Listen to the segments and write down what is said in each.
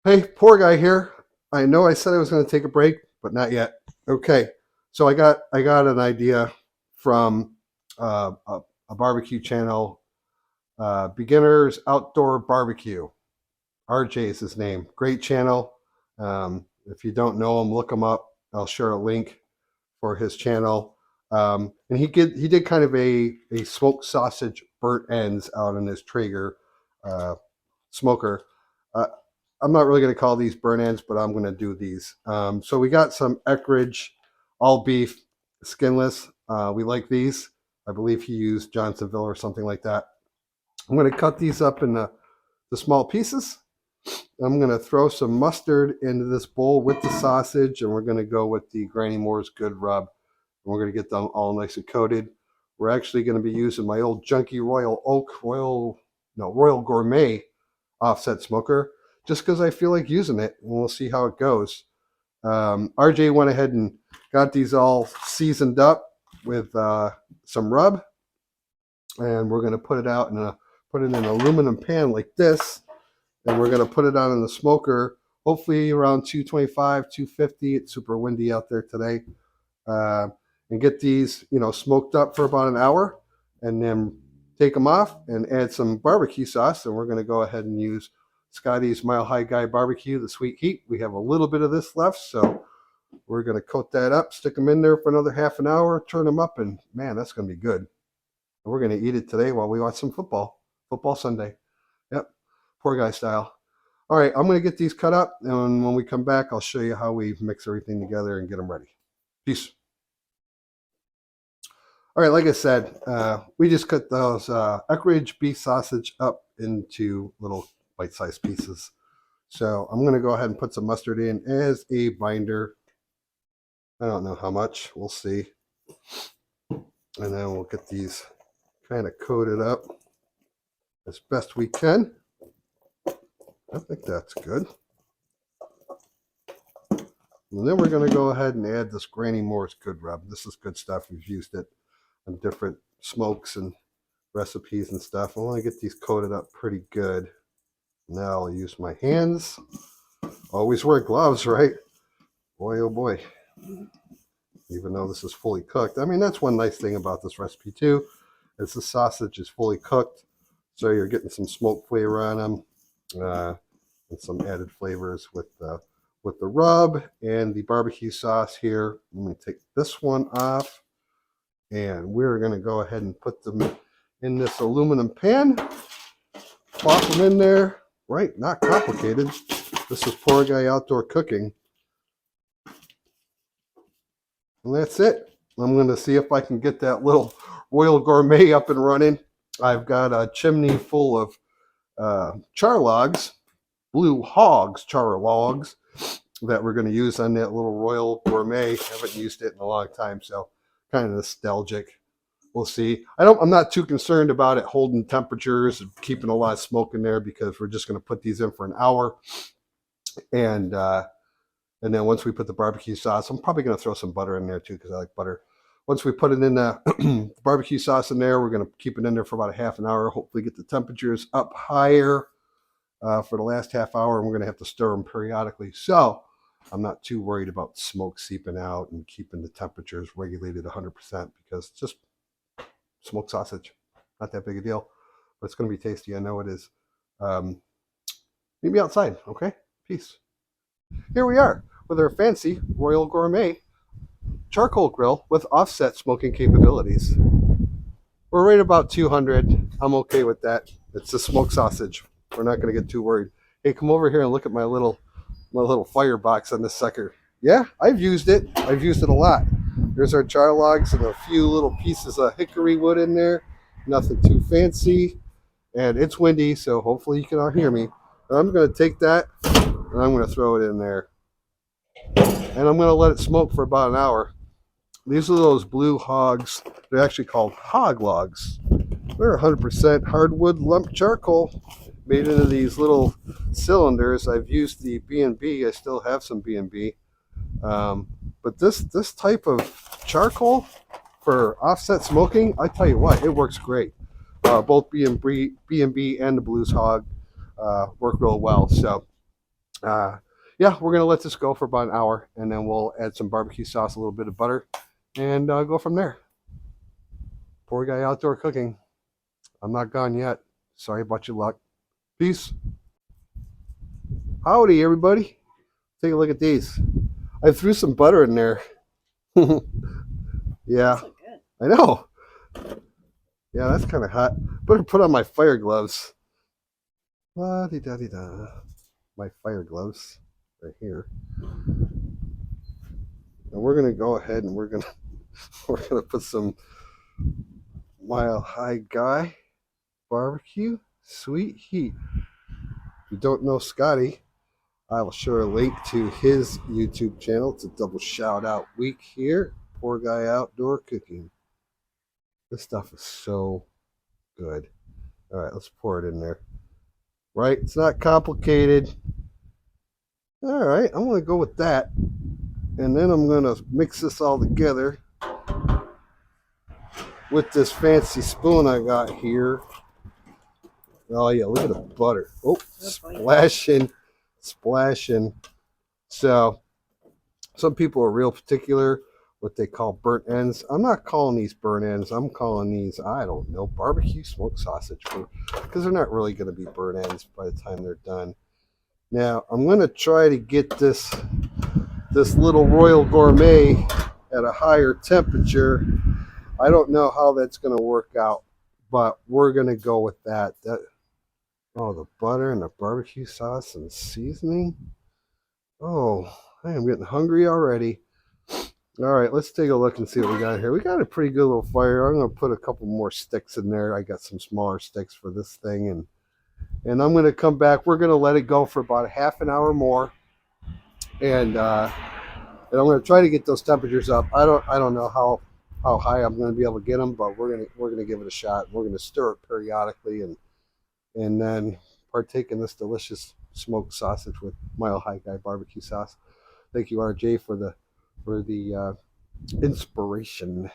Hey, poor guy here. I know I said I was going to take a break, but not yet. Okay, so I got an idea from a barbecue channel, Beginners Outdoor Barbecue. RJ is his name. Great channel. If you don't know him, look him up. I'll share a link for his channel. And he did kind of a smoked sausage burnt ends out in his Traeger uh, smoker. Uh, I'm not really going to call these burn ends, but I'm going to do these. So we got some Eckrich all beef skinless. We like these. I believe he used Johnsonville or something like that. I'm going to cut these up in the small pieces. I'm going to throw some mustard into this bowl with the sausage, and we're going to go with the Granny Moore's Good Rub. And we're going to get them all nice and coated. We're actually going to be using my old Junkie Royal Gourmet offset smoker, just because I feel like using it, and we'll see how it goes. RJ went ahead and got these all seasoned up with some rub, and we're going to put it in an aluminum pan like this, and we're going to put it on in the smoker, hopefully around 225, 250. It's super windy out there today, and get these, smoked up for about an hour, and then take them off and add some barbecue sauce. And we're going to go ahead and use Scotty's Mile High Guy Barbecue, the sweet heat. We have a little bit of this left, so we're going to coat that up, stick them in there for another half an hour, turn them up, and man, that's going to be good. And we're going to eat it today while we watch some football Sunday. Yep, poor guy style. All right, I'm going to get these cut up, and when we come back, I'll show you how we mix everything together and get them ready. Peace. All right, like I said, we just cut those Eckrich beef sausage up into little bite-sized pieces. So I'm going to go ahead and put some mustard in as a binder. I don't know how much. We'll see. And then we'll get these kind of coated up as best we can. I think that's good. And then we're going to go ahead and add this Granny Moore's Good Rub. This is good stuff. We've used it on different smokes and recipes and stuff. I want to get these coated up pretty good. Now I'll use my hands. Always wear gloves, right? Boy, oh boy. Even though this is fully cooked. I mean, that's one nice thing about this recipe too, is the sausage is fully cooked. So you're getting some smoke flavor on them, and some added flavors with the rub and the barbecue sauce here. I'm going to take this one off, and we're going to go ahead and put them in this aluminum pan. Plop them in there. Right, not complicated. This is poor guy outdoor cooking. And that's it. I'm going to see if I can get that little Royal Gourmet up and running. I've got a chimney full of char logs, blue hogs char logs, that we're going to use on that little Royal Gourmet. Haven't used it in a long time, so kind of nostalgic. We'll see. I'm not too concerned about it holding temperatures and keeping a lot of smoke in there, because we're just going to put these in for an hour. And then once we put the barbecue sauce, I'm probably going to throw some butter in there too, because I like butter. Once we put it in the barbecue sauce in there, we're going to keep it in there for about a half an hour. Hopefully get the temperatures up higher for the last half hour, and we're going to have to stir them periodically. So I'm not too worried about smoke seeping out and keeping the temperatures regulated 100%, because it's just smoked sausage. Not that big a deal, but it's going to be tasty. I know it is. Meet me outside, okay? Peace. Here we are with our fancy Royal Gourmet charcoal grill with offset smoking capabilities. We're right about 200. I'm okay with that. It's a smoked sausage. We're not going to get too worried. Hey, come over here and look at my little firebox on this sucker. Yeah, I've used it. I've used it a lot. There's our char logs and a few little pieces of hickory wood in there. Nothing too fancy. And it's windy, so hopefully you can all hear me. I'm going to take that and I'm going to throw it in there. And I'm going to let it smoke for about an hour. These are those blue hogs. They're actually called hog logs. They're 100% hardwood lump charcoal made into these little cylinders. I've used the B&B. I still have some B&B. But this type of charcoal for offset smoking, I tell you what, it works great. Both B&B and the Blues Hog work real well. So Yeah, we're gonna let this go for about an hour, and then we'll add some barbecue sauce, a little bit of butter, and go from there. Poor guy outdoor cooking. I'm not gone yet. Sorry about your luck. Peace. Howdy, everybody. Take a look at these. I threw some butter in there. Yeah, I know. Yeah, that's kind of hot. Better put on my fire gloves. La di da di da. My fire gloves right here. And we're gonna go ahead and we're gonna put some Mile High Guy barbecue sweet heat. If you don't know Scotty, I will share a link to his YouTube channel. It's a double shout out week here. Poor guy outdoor cooking. This stuff is so good. All right, let's pour it in there. Right? It's not complicated. All right, I'm going to go with that. And then I'm going to mix this all together with this fancy spoon I got here. Oh, yeah, look at the butter. Oh, splashing. So, some people are real particular what they call burnt ends. I'm not calling these burnt ends. I'm calling these, I don't know, barbecue smoked sausage, because they're not really going to be burnt ends by the time they're done. Now, I'm going to try to get this little Royal Gourmet at a higher temperature. I don't know how that's going to work out, but we're going to go with that. Oh, the butter and the barbecue sauce and seasoning. Oh, I am getting hungry already. All right, let's take a look and see what we got here. We got a pretty good little fire. I'm going to put a couple more sticks in there. I got some smaller sticks for this thing, and I'm going to come back. We're going to let it go for about a half an hour more, and I'm going to try to get those temperatures up. I don't know how high I'm going to be able to get them, but we're going to give it a shot. We're going to stir it periodically, and then partake in this delicious smoked sausage with Mile High Guy barbecue sauce. Thank you, RJ, for the inspiration.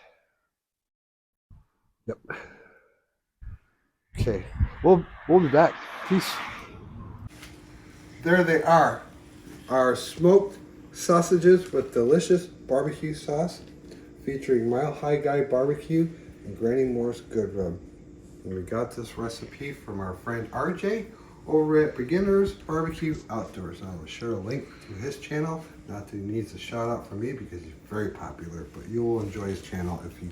Yep. Okay, we'll be back. Peace. There they are, our smoked sausages with delicious barbecue sauce, featuring Mile High Guy barbecue and Granny Moore's Good Rub. And we got this recipe from our friend RJ over at Beginners Barbecue Outdoors. I will share a link to his channel. Not that he needs a shout out from me because he's very popular, but you will enjoy his channel if you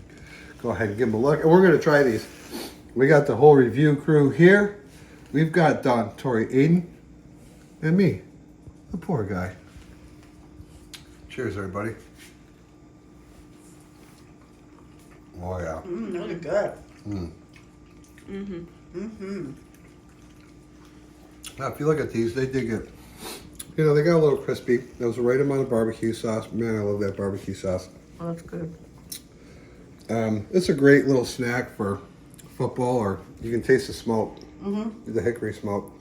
go ahead and give him a look. And we're going to try these. We got the whole review crew here. We've got Don, Tori, Aiden, and me, the poor guy. Cheers, everybody. Oh, yeah. Really good. Now, if you look at these, they did get, they got a little crispy. That was the right amount of barbecue sauce. Man, I love that barbecue sauce. Oh, that's good. It's a great little snack for football, or you can taste the smoke, the hickory smoke.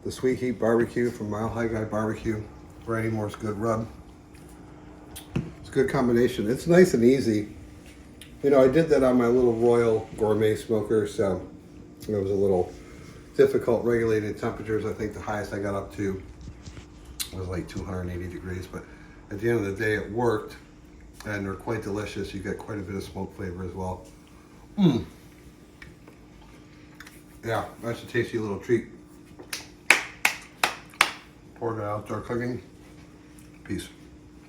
The sweet heat barbecue from Mile High Guy Barbecue. Granny Moore's Good Rub. It's a good combination. It's nice and easy. I did that on my little Royal Gourmet smoker, so it was a little difficult regulated temperatures. I think the highest I got up to was like 280 degrees, but at the end of the day it worked, and they're quite delicious. You get quite a bit of smoke flavor as well. Yeah, that's a tasty little treat. Pour it outdoor cooking. Peace.